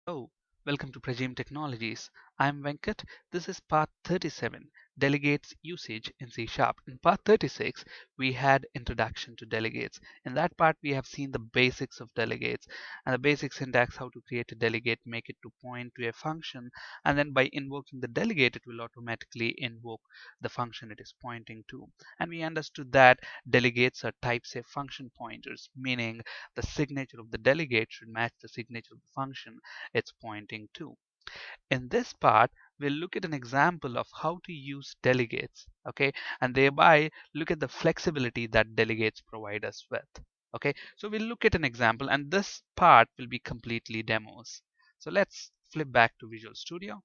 Hello, welcome to Prajim Technologies. I'm Venkat. This is part 37, Delegates Usage in C Sharp. In part 36, we had Introduction to Delegates. In that part, we have seen the basics of delegates and the basic syntax, how to create a delegate, make it to point to a function, and then by invoking the delegate, it will automatically invoke the function it is pointing to. And we understood that delegates are type safe function pointers, meaning the signature of the delegate should match the signature of the function it's pointing to. In this part, we'll look at an example of how to use delegates, okay, and thereby look at the flexibility that delegates provide us with. Okay, so we'll look at an example, and this part will be completely demos. So let's flip back to Visual Studio.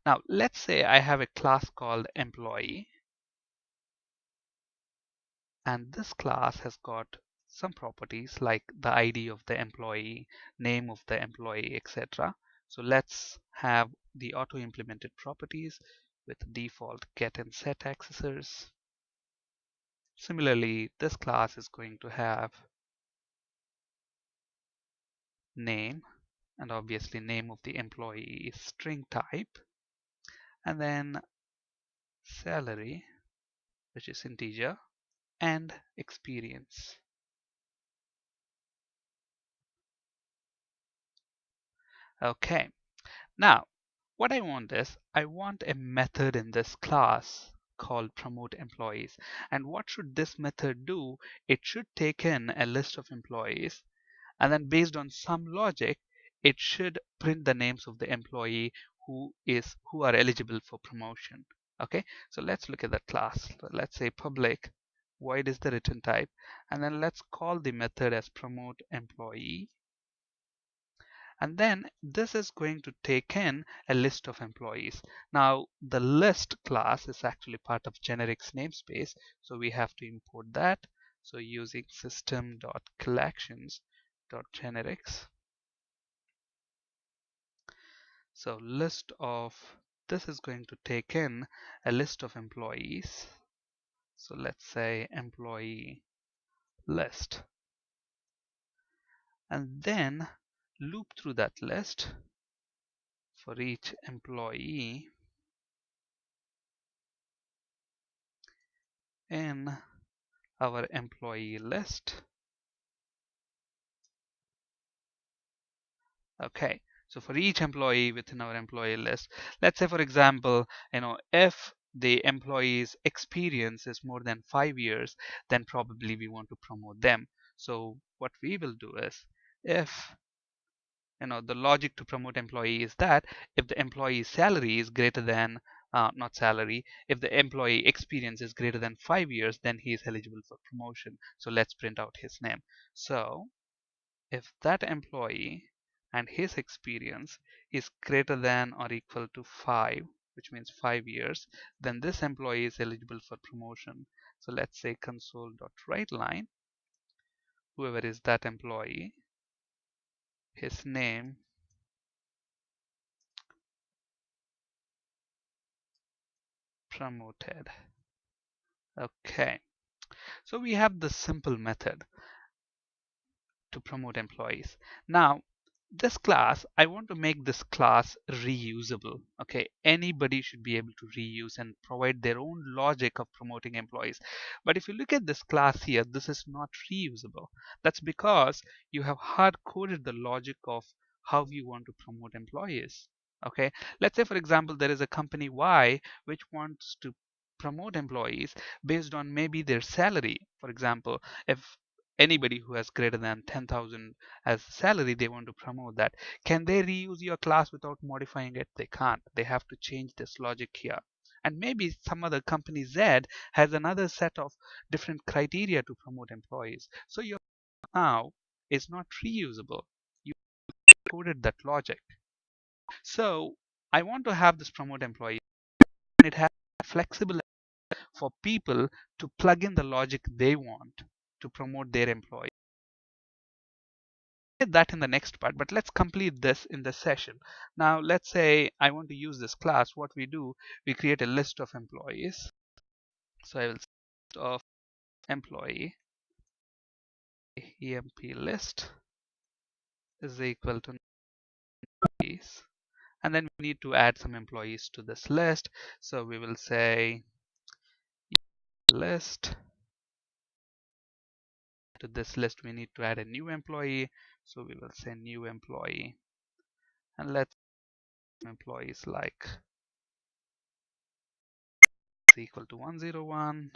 Now, let's say I have a class called employee, and this class has got some properties like the ID of the employee, name of the employee, etc. So let's have the auto implemented properties with default get and set accessors. Similarly, this class is going to have name, and obviously name of the employee is string type, and then salary, which is integer, and experience. Okay, now what I want is I want a method in this class called promote employees. And what should this method do? It should take in a list of employees, and then based on some logic, it should print the names of the employee who are eligible for promotion. Okay, so let's look at that class. So let's say public void is the return type, and then let's call the method as promote employee. And then this is going to take in a list of employees. Now the list class is actually part of generics namespace, so we have to import that. So using system.collections.generics. So list of, this is going to take in a list of employees. So let's say employee list, and then loop through that list for each employee in our employee list. Okay, so for each employee within our employee list, let's say for example, if the employee's experience is more than 5 years, then probably we want to promote them. So what we will do is, if the logic to promote employee is that if the employee's salary is greater than not salary, if the employee experience is greater than 5 years, then he is eligible for promotion. So let's print out his name. So if that employee and his experience is greater than or equal to 5, which means 5 years, then this employee is eligible for promotion. So let's say console.writeLine, whoever is that employee, his name, promoted. Okay, so we have this simple method to promote employees. Now, this class, I want to make this class reusable. Okay, anybody should be able to reuse and provide their own logic of promoting employees. But if you look at this class here, this is not reusable. That's because you have hard coded the logic of how you want to promote employees. Okay, let's say for example there is a company Y which wants to promote employees based on maybe their salary. For example, if anybody who has greater than 10,000 as salary, they want to promote that. Can they reuse your class without modifying it? They can't. They have to change this logic here. And maybe some other company Z has another set of different criteria to promote employees. So your now is not reusable. You coded that logic. So I want to have this promote employee, and it has flexible for people to plug in the logic they want to promote their employee. That in the next part, but let's complete this in this session. Now let's say I want to use this class. What we do, we create a list of employees. So I will say list of employee emp list is equal to and then we need to add some employees to this list. So we will say list. To this list we need to add a new employee, so we will say new employee, and let's employees like is equal to 101,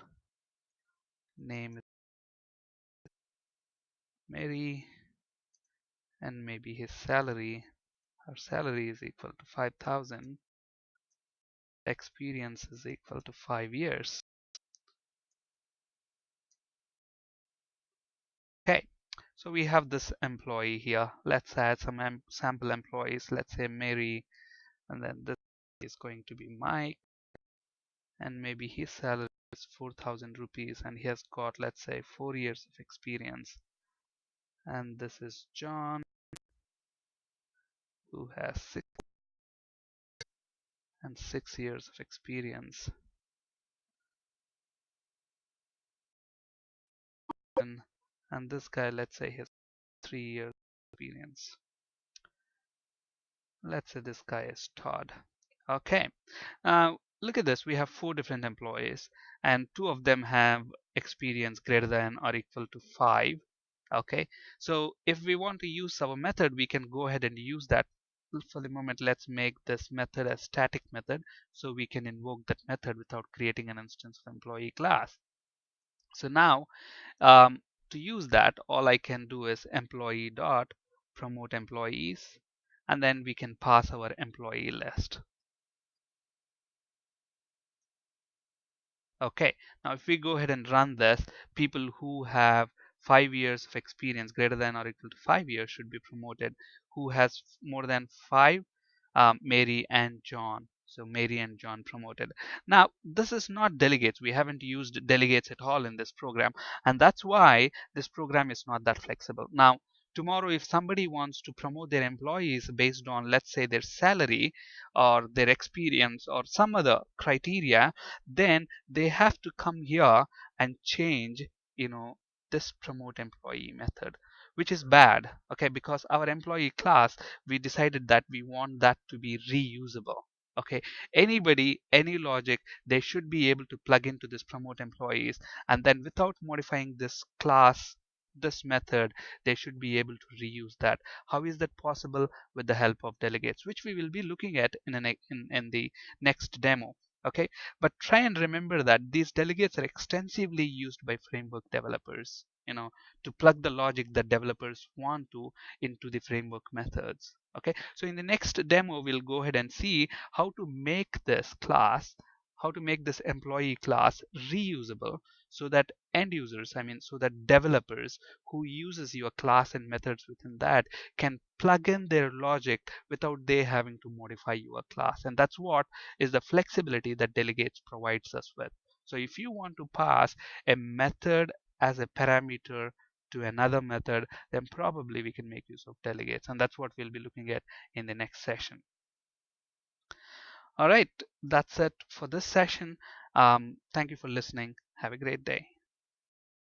name is Mary, and maybe his salary, her salary is equal to 5,000, experience is equal to 5 years. Okay, so we have this employee here. Let's add some sample employees. Let's say Mary, and then this is going to be Mike, and maybe his salary is 4,000 rupees, and he has got, let's say, 4 years of experience. And this is John, who has 6 years of experience. And this guy, let's say, has 3 years of experience. Let's say this guy is Todd. Okay, look at this. We have 4 different employees, and 2 of them have experience greater than or equal to 5. Okay, so if we want to use our method, we can go ahead and use that. For the moment, let's make this method a static method, so we can invoke that method without creating an instance of employee class. So now, to use that, all I can do is employee dot promote employees, and then we can pass our employee list. Okay, now if we go ahead and run this, people who have 5 years of experience greater than or equal to 5 years should be promoted. Who has more than 5? Mary and John. So Mary and John promoted. Now this is not delegates. We haven't used delegates at all in this program, and that's why this program is not that flexible. Now tomorrow, if somebody wants to promote their employees based on, let's say, their salary or their experience or some other criteria, then they have to come here and change, this promote employee method, which is bad. Okay, because our employee class, we decided that we want that to be reusable. Okay, anybody, any logic, they should be able to plug into this promote employees, and then without modifying this class, this method, they should be able to reuse that. How is that possible? With the help of delegates, which we will be looking at in the next demo. Okay, but try and remember that these delegates are extensively used by framework developers, to plug the logic that developers want to into the framework methods. Okay, so in the next demo, we'll go ahead and see how to make this class, how to make this employee class reusable, so that end users, so that developers who uses your class and methods within that can plug in their logic without they having to modify your class. And that's what is the flexibility that delegates provides us with. So if you want to pass a method as a parameter to another method, then probably we can make use of delegates, and that's what we'll be looking at in the next session. All right, that's it for this session. Thank you for listening. Have a great day.